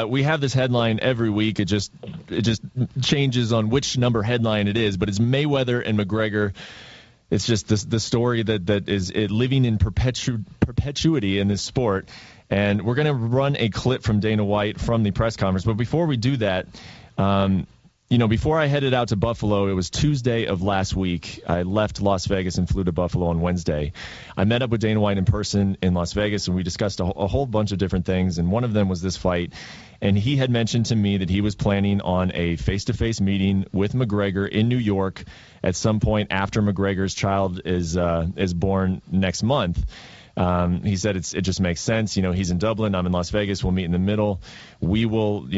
We have this headline every week. It just changes on which number headline it is, but it's Mayweather and McGregor. It's just the story that is living in perpetuity in this sport. And we're going to run a clip from Dana White from the press conference. But before we do that, before I headed out to Buffalo, it was Tuesday of last week. I left Las Vegas and flew to Buffalo on Wednesday. I met up with Dana White in person in Las Vegas, and we discussed a whole bunch of different things, and one of them was this fight. And he had mentioned to me that he was planning on a face-to-face meeting with McGregor in New York at some point after McGregor's child is born next month. He said it just makes sense. He's in Dublin. I'm in Las Vegas. We'll meet in the middle. We will,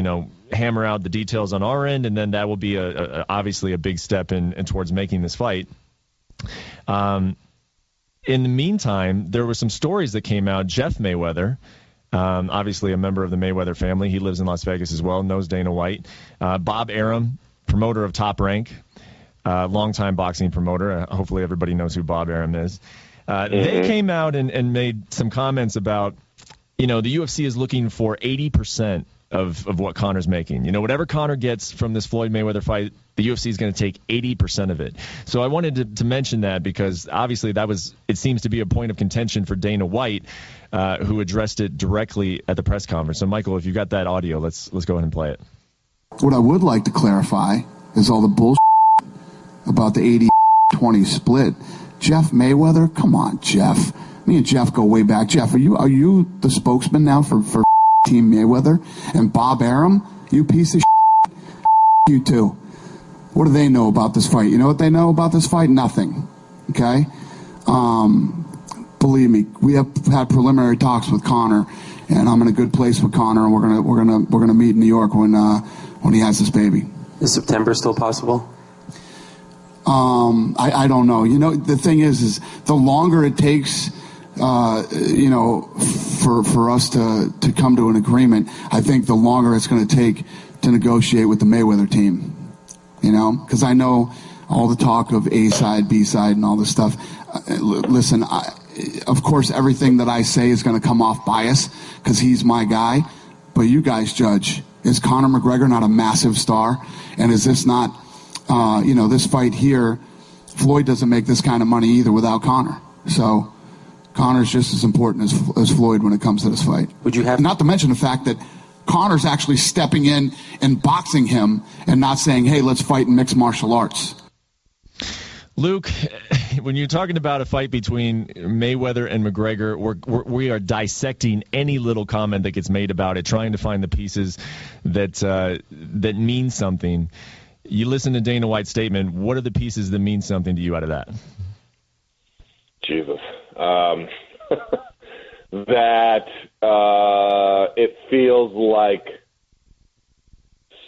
hammer out the details on our end, and then that will be obviously a big step in towards making this fight. In the meantime, there were some stories that came out. Jeff Mayweather, obviously a member of the Mayweather family. He lives in Las Vegas as well, knows Dana White. Bob Arum, promoter of Top Rank, longtime boxing promoter. Hopefully everybody knows who Bob Arum is. They came out and made some comments about, the UFC is looking for 80% of what Conor's making. Whatever Conor gets from this Floyd Mayweather fight, the UFC is going to take 80% of it. So I wanted to mention that because obviously it seems to be a point of contention for Dana White, who addressed it directly at the press conference. So Michael, if you got that audio, let's go ahead and play it. What I would like to clarify is all the bullshit about the 80-20 split. Jeff Mayweather, come on, Jeff. Me and Jeff go way back. Jeff, are you the spokesman now for Team Mayweather? And Bob Arum, you piece of you too. What do they know about this fight? You know what they know about this fight? Nothing. Okay? Believe me, we have had preliminary talks with Conor, and I'm in a good place with Conor, and we're gonna meet in New York when he has this baby. Is September still possible? I don't know. The thing is the longer it takes, for us to come to an agreement, I think the longer it's going to take to negotiate with the Mayweather team. Because I know all the talk of A side, B side, and all this stuff. Listen, of course, everything that I say is going to come off bias because he's my guy. But you guys judge. Is Conor McGregor not a massive star? And is this not... this fight here, Floyd doesn't make this kind of money either without Conor. So Conor's just as important as Floyd when it comes to this fight. Would you have... Not to mention the fact that Conor's actually stepping in and boxing him and not saying, hey, let's fight in mixed martial arts. Luke, when you're talking about a fight between Mayweather and McGregor, we are dissecting any little comment that gets made about it, trying to find the pieces that mean something. You listen to Dana White's statement. What are the pieces that mean something to you out of that? Jesus. That it feels like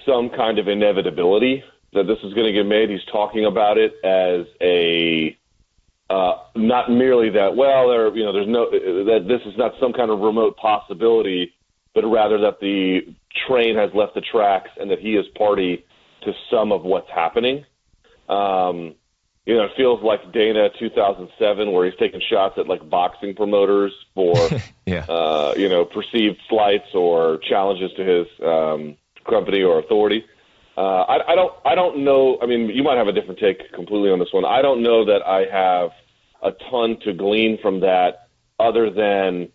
some kind of inevitability that this is going to get made. He's talking about it as a not merely that, there's no, that this is not some kind of remote possibility, but rather that the train has left the tracks and that he is party to some of what's happening. It feels like Dana 2007, where he's taking shots at like boxing promoters for, perceived slights or challenges to his company or authority. I don't know. I mean, you might have a different take completely on this one. I don't know that I have a ton to glean from that other than,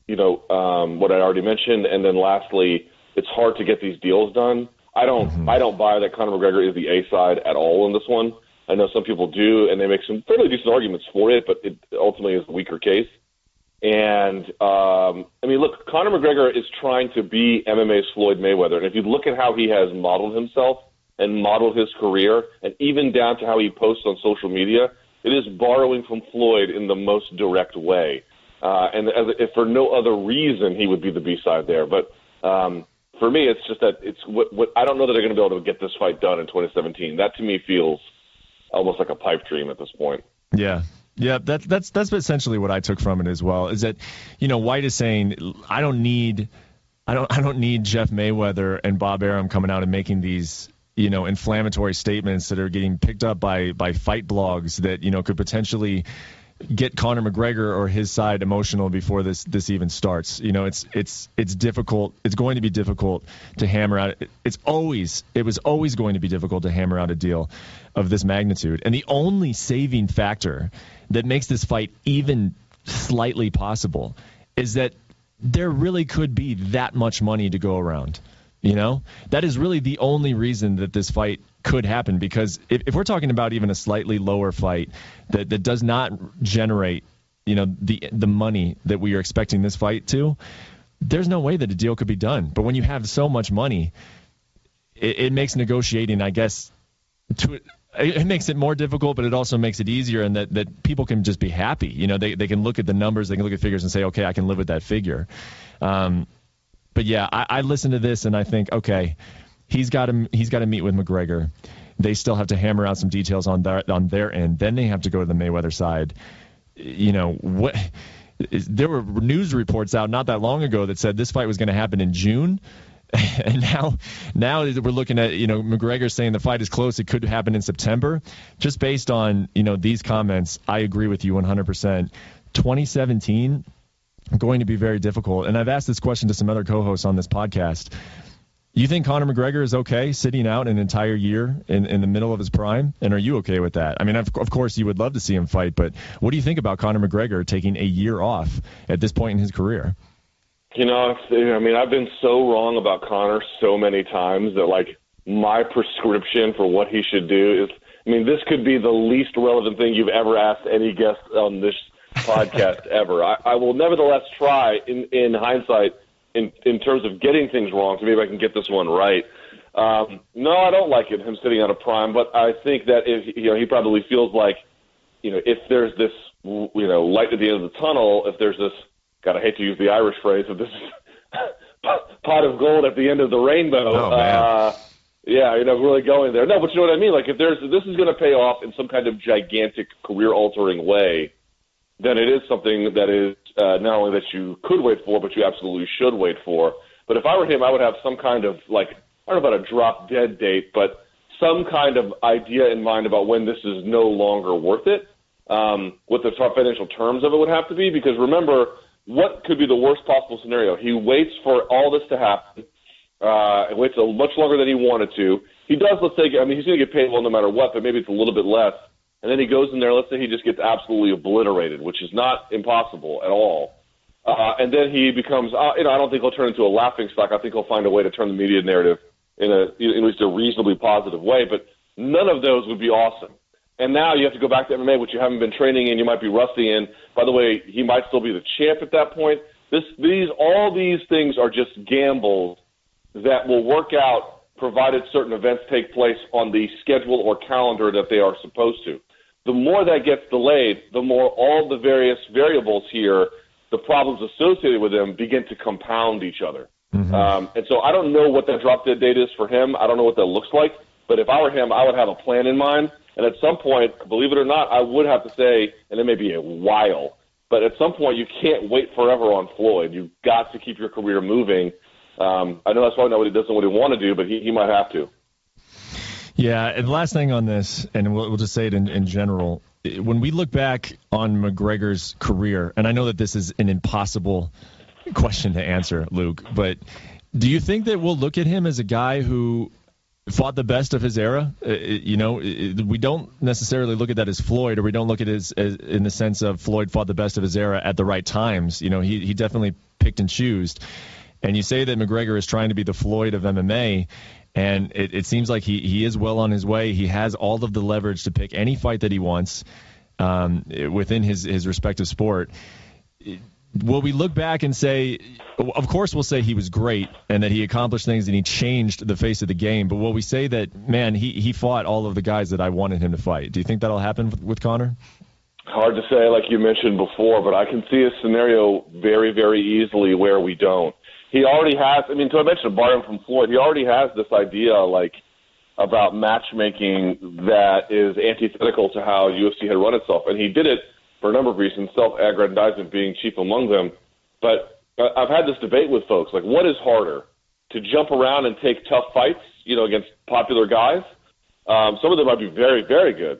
what I already mentioned. And then lastly, it's hard to get these deals done. I don't buy that Conor McGregor is the A side at all in this one. I know some people do, and they make some fairly decent arguments for it, but it ultimately is a weaker case. And, look, Conor McGregor is trying to be MMA's Floyd Mayweather. And if you look at how he has modeled himself and modeled his career, and even down to how he posts on social media, it is borrowing from Floyd in the most direct way. And if for no other reason, he would be the B side there. But for me, it's just that it's what I don't know that they're going to be able to get this fight done in 2017. That to me feels almost like a pipe dream at this point. Yeah. Yeah, that's essentially what I took from it as well. Is that, White is saying I don't need Jeff Mayweather and Bob Arum coming out and making these inflammatory statements that are getting picked up by fight blogs that could potentially get Conor McGregor or his side emotional before this even starts. You know, it's difficult. It's going to be difficult to hammer out. It was always going to be difficult to hammer out a deal of this magnitude. And the only saving factor that makes this fight even slightly possible is that there really could be that much money to go around. You know, that is really the only reason that this fight could happen, because if we're talking about even a slightly lower fight that does not generate, you know, the money that we are expecting this fight to, there's no way that a deal could be done. But when you have so much money, it makes negotiating, I guess, it makes it more difficult, but it also makes it easier, and that people can just be happy. You know, they can look at the numbers, they can look at figures and say, okay, I can live with that figure. But yeah, I listen to this and I think, okay, he's got to meet with McGregor. They still have to hammer out some details on their end. Then they have to go to the Mayweather side. You know, there were news reports out not that long ago that said this fight was going to happen in June. And now we're looking at, you know, McGregor saying the fight is close. It could happen in September. Just based on, you know, these comments, I agree with you 100%. 2017 going to be very difficult. And I've asked this question to some other co-hosts on this podcast. You think Conor McGregor is okay sitting out an entire year in the middle of his prime? And are you okay with that? I mean, of course, you would love to see him fight, but what do you think about Conor McGregor taking a year off at this point in his career? You know, I mean, I've been so wrong about Conor so many times that, like, my prescription for what he should do is, I mean, this could be the least relevant thing you've ever asked any guest on this podcast ever. I will nevertheless try, in hindsight, in terms of getting things wrong, so maybe I can get this one right. No, I don't like him sitting out of prime, but I think that he probably feels like, you know, if there's this, you know, light at the end of the tunnel, if there's this, God, I hate to use the Irish phrase, if this pot of gold at the end of the rainbow. Oh, man. Yeah, you know, really going there. No, but you know what I mean? Like, if this is going to pay off in some kind of gigantic career-altering way, then it is something that is not only that you could wait for, but you absolutely should wait for. But if I were him, I would have some kind of, like, I don't know about a drop-dead date, but some kind of idea in mind about when this is no longer worth it, what the financial terms of it would have to be. Because remember, what could be the worst possible scenario? He waits for all this to happen. Waits much longer than he wanted to. He does, let's say, I mean, he's going to get paid well no matter what, but maybe it's a little bit less. And then he goes in there, let's say he just gets absolutely obliterated, which is not impossible at all. And then he becomes, I don't think he'll turn into a laughingstock. I think he'll find a way to turn the media narrative in at least a reasonably positive way. But none of those would be awesome. And now you have to go back to MMA, which you haven't been training in, you might be rusty in. By the way, he might still be the champ at that point. All these things are just gambles that will work out provided certain events take place on the schedule or calendar that they are supposed to. The more that gets delayed, the more all the various variables here, the problems associated with them, begin to compound each other. Mm-hmm. And so I don't know what that drop-dead date is for him. I don't know what that looks like. But if I were him, I would have a plan in mind. And at some point, believe it or not, I would have to say, and it may be a while, but at some point you can't wait forever on Floyd. You've got to keep your career moving. I know that's probably not what he doesn't what he want to do, but he might have to. Yeah, and the last thing on this, and we'll just say it in general, when we look back on McGregor's career, and I know that this is an impossible question to answer, Luke, but do you think that we'll look at him as a guy who fought the best of his era? We don't necessarily look at that as Floyd, or we don't look at it as in the sense of Floyd fought the best of his era at the right times. You know, he definitely picked and chose. And you say that McGregor is trying to be the Floyd of MMA, and it seems like he is well on his way. He has all of the leverage to pick any fight that he wants within his respective sport. Will we look back and say, of course we'll say he was great and that he accomplished things and he changed the face of the game, but will we say that, man, he fought all of the guys that I wanted him to fight? Do you think that'll happen with Conor? Hard to say, like you mentioned before, but I can see a scenario very, very easily where we don't. He already has, I mean, to mention barring from Floyd, he already has this idea, like, about matchmaking that is antithetical to how UFC had run itself. And he did it for a number of reasons, self-aggrandizement being chief among them. But I've had this debate with folks, like, what is harder, to jump around and take tough fights, against popular guys? Some of them might be very, very good.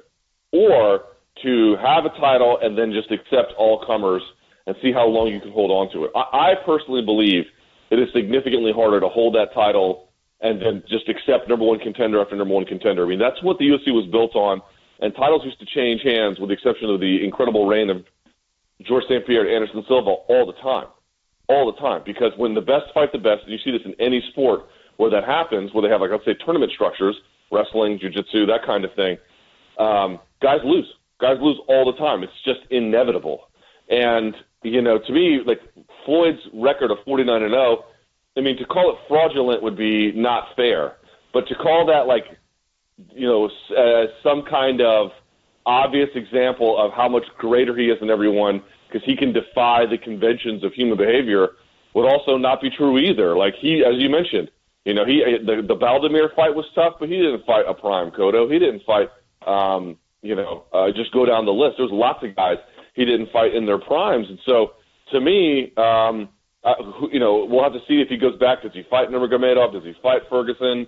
Or to have a title and then just accept all comers and see how long you can hold on to it. I personally believe it is significantly harder to hold that title and then just accept number one contender after number one contender. I mean, that's what the UFC was built on, and titles used to change hands with the exception of the incredible reign of George St. Pierre and Anderson Silva all the time, because when the best fight the best, and you see this in any sport where that happens, where they have, like, let's say, tournament structures, wrestling, jiu-jitsu, that kind of thing, guys lose. Guys lose all the time. It's just inevitable. And, you know, to me, like, Floyd's record of 49-0, I mean, to call it fraudulent would be not fair. But to call that, like, you know, some kind of obvious example of how much greater he is than everyone because he can defy the conventions of human behavior would also not be true either. Like, he, as you mentioned, you know, the Baldomir fight was tough, but he didn't fight a prime Cotto. He didn't fight, just go down the list. There's lots of guys he didn't fight in their primes. And so, to me, we'll have to see if he goes back. Does he fight Nurmagomedov? Does he fight Ferguson?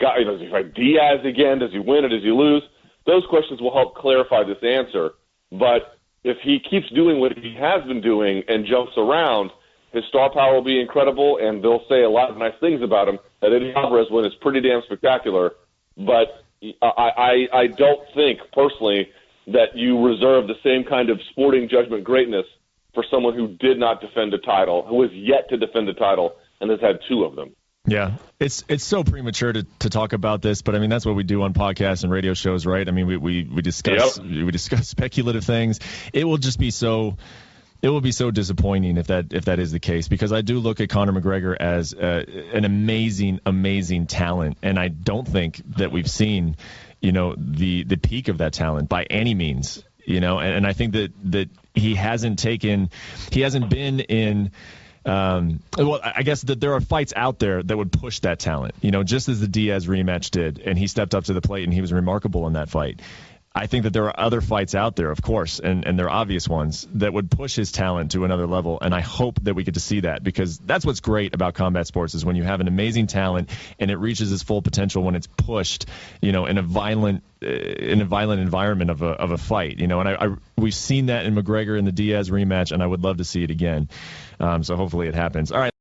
Does he fight Diaz again? Does he win or does he lose? Those questions will help clarify this answer. But if he keeps doing what he has been doing and jumps around, his star power will be incredible, and they'll say a lot of nice things about him. That Eddie Alvarez win is pretty damn spectacular. But I don't think, personally, that you reserve the same kind of sporting judgment greatness for someone who did not defend a title, who has yet to defend a title, and has had two of them. Yeah, it's so premature to talk about this, but I mean that's what we do on podcasts and radio shows, right? I mean we discuss we discuss speculative things. It will be so disappointing if that is the case, because I do look at Conor McGregor as an amazing talent, and I don't think that we've seen, you know, the peak of that talent by any means, you know, and I think that he hasn't been in. Well, I guess that there are fights out there that would push that talent, you know, just as the Diaz rematch did, and he stepped up to the plate and he was remarkable in that fight. I think that there are other fights out there, of course, and they're obvious ones that would push his talent to another level, and I hope that we get to see that, because that's what's great about combat sports is when you have an amazing talent and it reaches its full potential when it's pushed, you know, in a violent environment of a fight, you know, and we've seen that in McGregor in the Diaz rematch, and I would love to see it again. So hopefully it happens. All right.